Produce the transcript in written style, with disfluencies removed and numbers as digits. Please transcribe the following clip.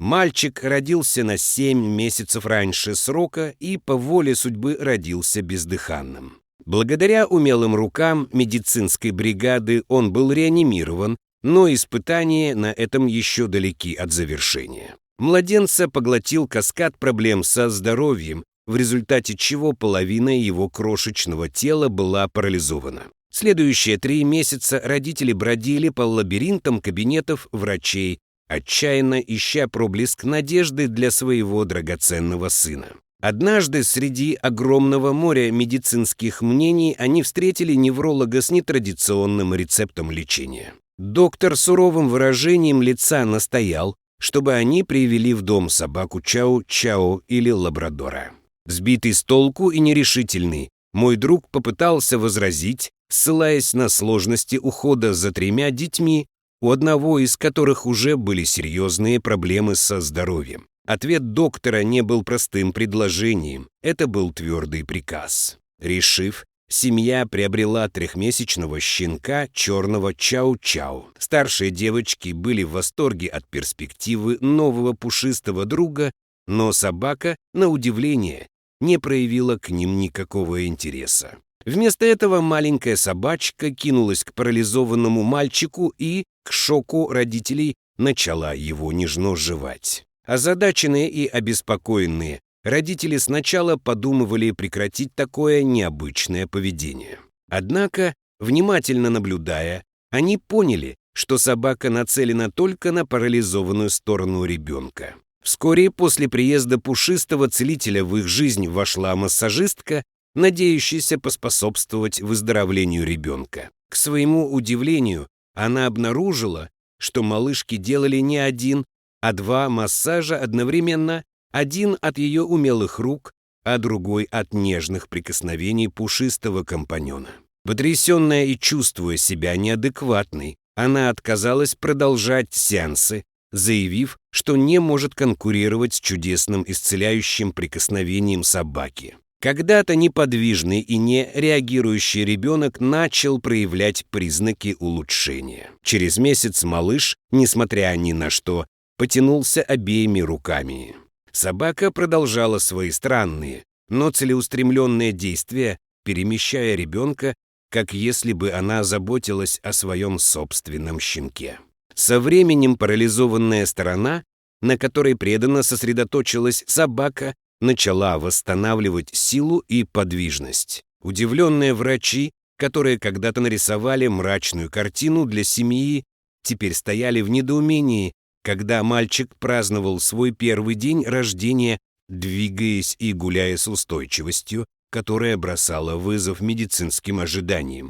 Мальчик родился на 7 месяцев раньше срока и по воле судьбы родился бездыханным. Благодаря умелым рукам медицинской бригады он был реанимирован, но испытания на этом еще далеки от завершения. Младенца поглотил каскад проблем со здоровьем, в результате чего половина его крошечного тела была парализована. Следующие 3 месяца родители бродили по лабиринтам кабинетов врачей, отчаянно ища проблеск надежды для своего драгоценного сына. Однажды среди огромного моря медицинских мнений они встретили невролога с нетрадиционным рецептом лечения. Доктор суровым выражением лица настоял, чтобы они привели в дом собаку Чау-Чау или лабрадора. Сбитый с толку и нерешительный, мой друг попытался возразить, ссылаясь на сложности ухода за 3 детьми, у одного из которых уже были серьезные проблемы со здоровьем. Ответ доктора не был простым предложением, это был твердый приказ. Решив, семья приобрела 3-месячного щенка черного Чау-Чау. Старшие девочки были в восторге от перспективы нового пушистого друга, но собака, на удивление, не проявила к ним никакого интереса. Вместо этого маленькая собачка кинулась к парализованному мальчику и, к шоку родителей, начала его нежно жевать. Озадаченные и обеспокоенные, родители сначала подумывали прекратить такое необычное поведение. Однако, внимательно наблюдая, они поняли, что собака нацелена только на парализованную сторону ребенка. Вскоре после приезда пушистого целителя в их жизнь вошла массажистка, надеющаяся поспособствовать выздоровлению ребенка. К своему удивлению, она обнаружила, что малышки делали не 1, а 2 массажа одновременно, один от ее умелых рук, а другой от нежных прикосновений пушистого компаньона. Потрясенная и чувствуя себя неадекватной, она отказалась продолжать сеансы, заявив, что не может конкурировать с чудесным исцеляющим прикосновением собаки. Когда-то неподвижный и не реагирующий ребенок начал проявлять признаки улучшения. Через месяц малыш, несмотря ни на что, потянулся обеими руками. Собака продолжала свои странные, но целеустремленные действия, перемещая ребенка, как если бы она заботилась о своем собственном щенке. Со временем парализованная сторона, на которой преданно сосредоточилась собака, начала восстанавливать силу и подвижность. Удивленные врачи, которые когда-то нарисовали мрачную картину для семьи, теперь стояли в недоумении, когда мальчик праздновал свой первый день рождения, двигаясь и гуляя с устойчивостью, которая бросала вызов медицинским ожиданиям.